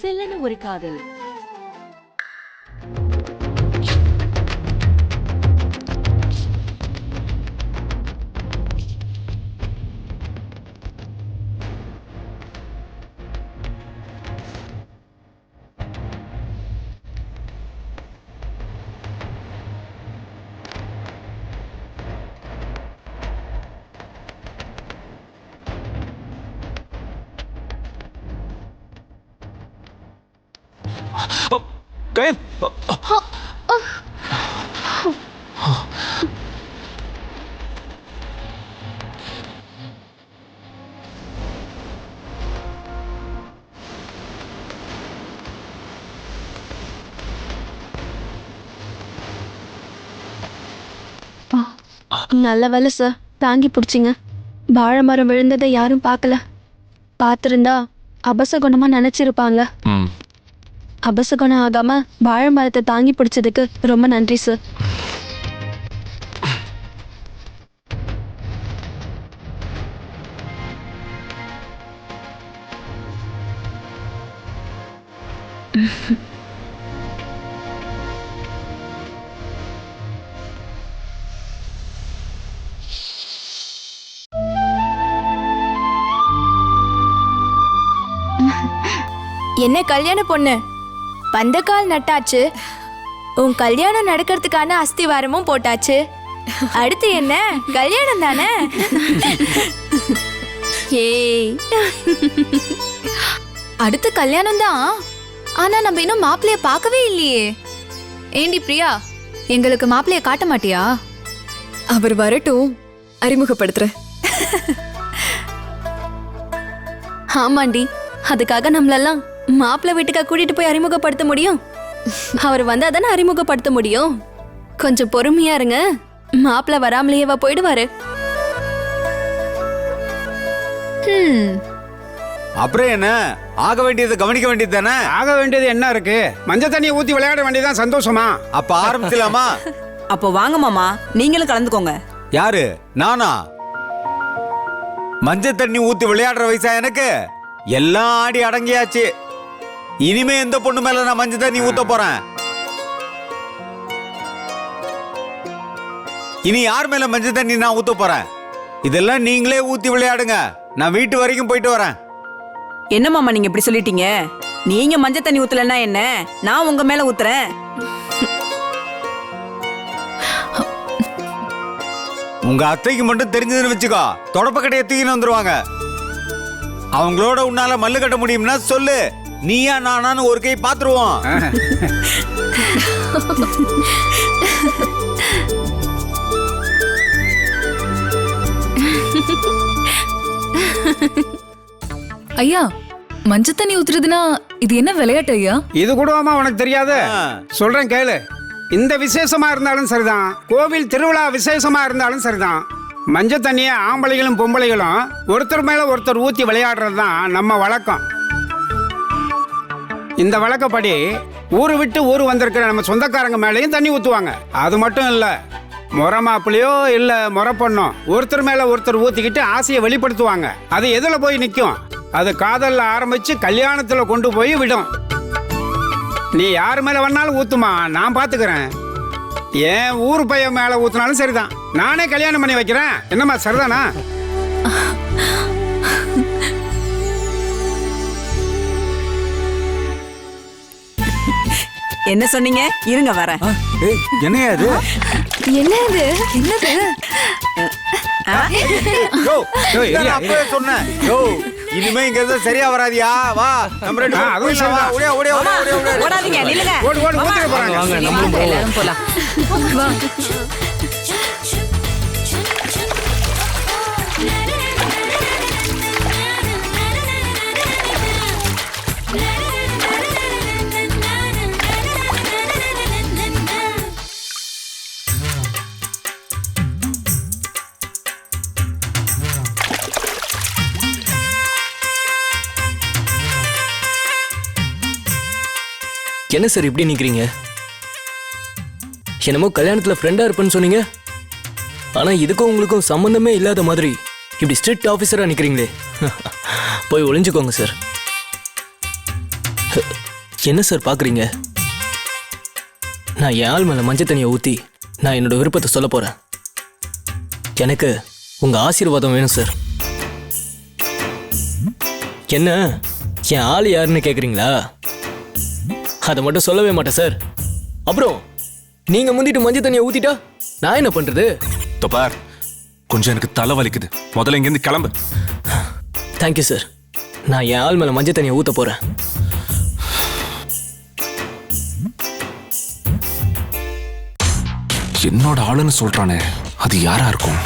சில்லென ஒரு காதல். கயன் நல்ல வேலை சார், தாங்கி பிடிச்சிங்க. வாழை மரம் விழுந்ததை யாரும் பார்க்கல. பார்த்துருந்தா அபசகுணமா நினைச்சிருப்பாங்க. அபசகுணம் ஆகாம வாழை மரத்தை தாங்கி பிடிச்சதுக்கு ரொம்ப நன்றி சார். என்ன கல்யாண பொண்ணு, பந்தக்கால் நட்டாச்சு, உன் கல்யாணம் நடக்கிறதுக்கான அஸ்திவாரமும் போட்டாச்சு. அடுத்து என்ன, கல்யாணம் தானே? ஏய், அடுத்து கல்யாணம் தான். ஆனா நம்ம இன்னும் மாப்பிள்ளைய பார்க்கவே இல்லையே. ஏண்டி பிரியா, எங்களுக்கு மாப்பிள்ளைய காட்ட மாட்டியா? அவர் வரட்டும், அறிமுகப்படுத்துறேன். ஆமாண்டி, அதுக்காக நம்மளெல்லாம் மாப்பிள்ளை வீட்டுக்கா கூட்டிட்டு போய் அறிமுகப்படுத்த முடியும்? அவர் வந்தா தானே அறிமுகப்படுத்த முடியும். கொஞ்சம் பொறுமையா இருங்க, மாப்பிள்ளை வராமலேயேவா போயிடுவாரு. அப்புறம் என்ன, ஆக வேண்டியது கவனிக்க வேண்டியது தானே. ஆக வேண்டியது என்ன இருக்கு? மஞ்சள் தண்ணியை ஊத்தி விளையாட வேண்டியதுதான் சந்தோஷமா. அப்ப ஆரம்பிக்கலாமா? அப்போ வாங்க மாமா, நீங்களும் கலந்துக்கோங்க. யாரு, நானா? மஞ்சள் தண்ணி ஊத்தி விளையாடுற வயசா எனக்கு? எல்லாம் ஆடி அடங்கியாச்சு. இனிமே எந்த பொண்ணு மேல நான் மஞ்சள் தண்ணி ஊத்த போறேன்? இனி யார் மேல மஞ்சள் தண்ணி நான் ஊத்த போறேன்? இதெல்லாம் நீங்களே ஊத்தி விளையாடுங்க. நான் வீட்டு வரைக்கும் போயிட்டு வரேன். என்ன மாமா நீங்க இப்படி சொல்லிட்டீங்க? நீங்க மஞ்சள் தண்ணி ஊத்தலன்னா என்ன, நான் உங்க மேல ஊத்துறேன். உங்க அத்தைக்கு மட்டும் தெரிஞ்சதுன்னு வச்சுக்கோ, தொடப்பக்கட்டையை தூக்கின்னு வந்துருவாங்க. அவங்களோட உன்னால மல்லு கட்ட முடியும்னா சொல்லு, நீயா நானான்னு ஒரு கை பாத்துருவோம். ஐயா, மஞ்சள் தண்ணி ஊத்துறதுன்னா இது என்ன விளையாட்டு ஐயா? இது கூடவாமா உனக்கு தெரியாது? சொல்றேன் கேளு. இந்த விசேஷமா இருந்தாலும் சரிதான், கோவில் திருவிழா விசேஷமா இருந்தாலும் சரிதான், மஞ்சள் தண்ணியை ஆம்பளைகளும் பொம்பளைகளும் ஒருத்தர் மேல ஒருத்தர் ஊத்தி விளையாடுறது தான் நம்ம வழக்கம். இந்த வழக்கப்படி ஊரு விட்டு ஊரு வந்திருக்கிற நம்ம சொந்தக்காரங்க மேலேயும் தண்ணி ஊத்துவாங்க. அது மட்டும் இல்ல, முறை மாப்பிள்ளையோ இல்ல முறை பொண்ணோ ஒருத்தர் மேல ஒருத்தர் ஊத்திக்கிட்டு ஆசையை வெளிப்படுத்துவாங்க. அது எதுல போய் நிற்கும்? அது காதல்ல ஆரம்பிச்சு கல்யாணத்துல கொண்டு போய் விடும். நீ யாரு மேல வேணாலும் ஊத்துமா, நான் பாத்துக்கிறேன். ஏன் ஊரு பையன் மேல ஊத்துனாலும் சரிதான், நானே கல்யாணம் பண்ணி வைக்கிறேன். என்னம்மா, சரிதானா? என்ன சொன்னீங்க? இருங்க வரேன். என்னையா இது? என்ன இது? என்னது? யோ, நான் அப்பவே சொன்னேன். யோ, இனிமே இங்க இருந்தா சரியா வராதியா? வா, நம்ம ரெண்டு பேரும் அதுவும் போயிடலாம். வா, சரிதான். ஓடியா ஓடியா ஓடியா ஓடியா ஓடியா. ஓடாதீங்க, நில்லுங்க. ஓடி ஓடி ஊத்திட போறாங்க. வாங்க நம்மளும் போவோம். எல்லாரும் போலாம். என்ன சார் இப்படி நிக்கிறீங்க? என்னமோ கல்யாணத்துல ஃப்ரெண்டா இருப்பேன்னு சொன்னீங்க, ஆனா இதுக்கும் உங்களுக்கும் சம்பந்தமே இல்லாத மாதிரி இப்படி ஸ்ட்ரிக்ட் ஆபீசரா நிக்கிறீங்களே. போய் ஒளிஞ்சுக்கோங்க சார். என்ன சார் பார்க்குறீங்க? நான் என் ஆள் மேலே மஞ்சள் தண்ணியை ஊற்றி நான் என்னோட விருப்பத்தை சொல்ல போகிறேன். எனக்கு உங்கள் ஆசீர்வாதம் வேணும் சார். என்ன என் ஆள் யாருன்னு கேட்குறீங்களா? அதை மட்டும் சொல்லவே மாட்டேன் சார். அப்புறம் நீங்கள் முந்திட்டு மஞ்சள் தண்ணியை ஊற்றிட்டா நான் என்ன பண்ணுறது? பார், கொஞ்சம் எனக்கு தலை வலிக்குது. முதல்ல இங்கேருந்து கிளம்பு. Thank you sir. நான் என் ஆள் மேலே மஞ்சள் தண்ணியை ஊற்ற போகிறேன். என்னோட ஆளுன்னு சொல்றானே, அது யாரா இருக்கும்?